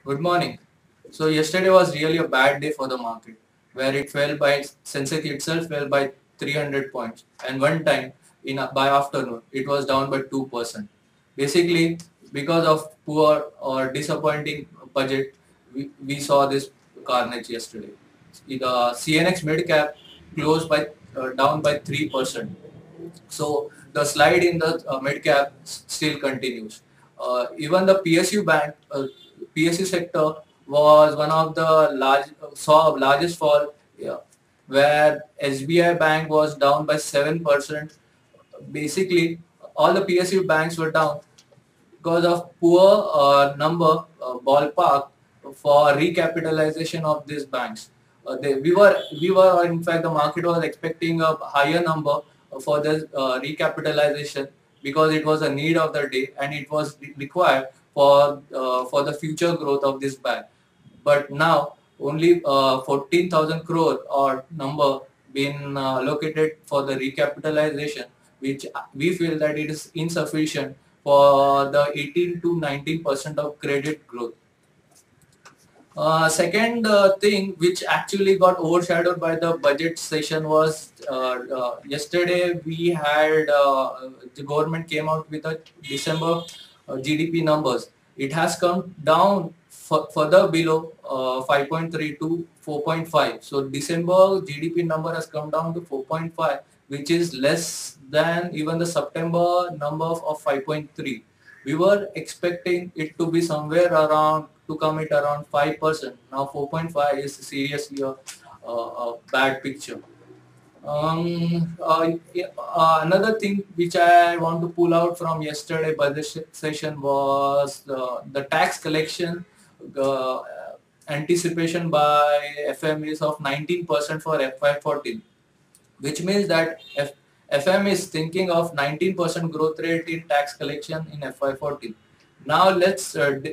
Good morning. So yesterday was really a bad day for the market, where it fell by Sensex itself fell by 300 points, and one time by afternoon it was down by 2%. Basically, because of poor or disappointing budget, we saw this carnage yesterday. The CNX mid cap closed by down by 3%. So the slide in the mid cap still continues. Even the PSU sector was one of the saw largest fall, yeah, where SBI Bank was down by 7%. Basically, all the PSU banks were down because of poor ballpark for recapitalization of these banks. We were in fact the market was expecting a higher number for this recapitalization because it was a need of the day and it was required for the future growth of this bank. But now only 14,000 crore or number been allocated for the recapitalization, which we feel that it is insufficient for the 18 to 19% of credit growth. Second thing which actually got overshadowed by the budget session was yesterday we had the government came out with a December GDP numbers. It has come down further below 5.3 to 4.5. So December GDP number has come down to 4.5, which is less than even the September number of 5.3. We were expecting it to be somewhere around to come at around 5%. Now 4.5 is seriously a bad picture. Another thing which I want to pull out from yesterday budget session was the tax collection uh, anticipation by FM is of 19% for FY14, which means that FM is thinking of 19% growth rate in tax collection in FY14. Now let's analyze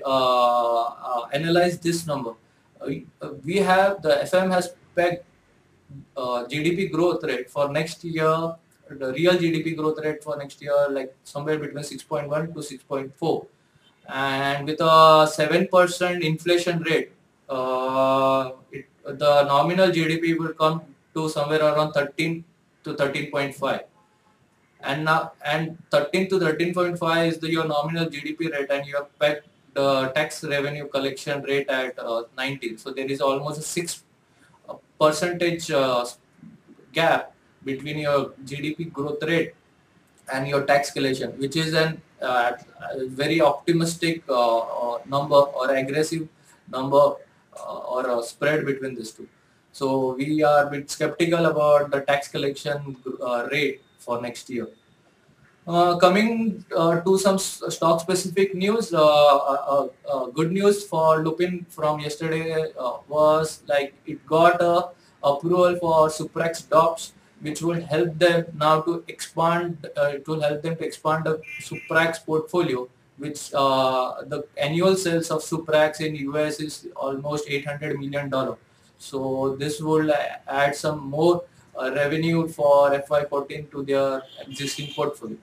this number. We have the FM has pegged GDP growth rate for next year, the real GDP growth rate for next year like somewhere between 6.1 to 6.4, and with a 7% inflation rate, the nominal GDP will come to somewhere around 13 to 13.5. And now, and 13 to 13.5 is your nominal GDP rate, and you have pegged the tax revenue collection rate at 19. So there is almost a 6 percentage gap between your GDP growth rate and your tax collection, which is an very optimistic number or aggressive number or a spread between these two. So we are a bit skeptical about the tax collection rate for next year. Coming to some stock specific news, good news for Lupin from yesterday was like it got a approval for Suprax DOPS, which will help them now to expand. It will help them to expand the Suprax portfolio, which the annual sales of Suprax in US is almost $800 million. So this will add some more revenue for FY14 to their existing portfolio.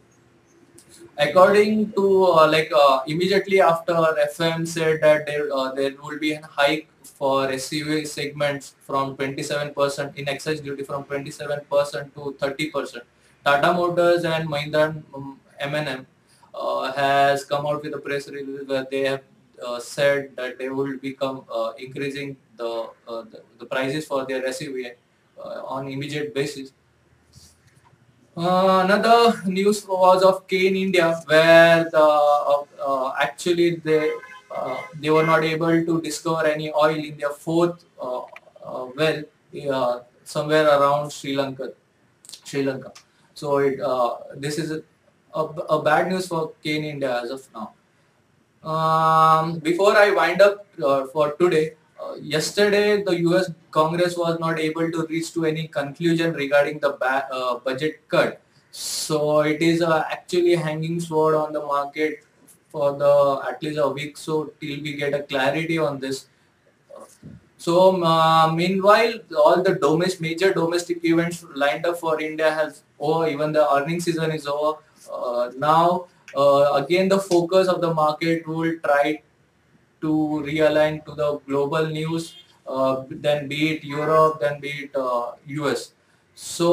According to immediately after FM said that there will be a hike for SUV segments from 27% in excise duty from 27% to 30%. Tata Motors and Mahindra M&M has come out with a press release where they have said that they will become increasing the prices for their SUV on immediate basis. Another news was of Kane India, where actually they were not able to discover any oil in their fourth well somewhere around Sri Lanka. Sri Lanka. So this is a bad news for Kane India as of now. Before I wind up for today, yesterday the US Congress was not able to reach to any conclusion regarding the budget cut. So it is actually hanging sword on the market for the at least a week so till we get a clarity on this. So meanwhile, all the major domestic events lined up for India has over. Even the earning season is over. Now again, the focus of the market will try to realign to the global news, then be it Europe, then be it US. So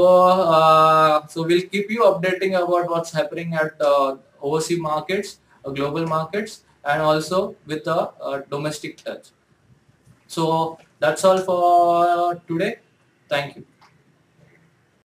we'll keep you updating about what's happening at overseas markets, global markets, and also with the domestic touch. So that's all for today. Thank you.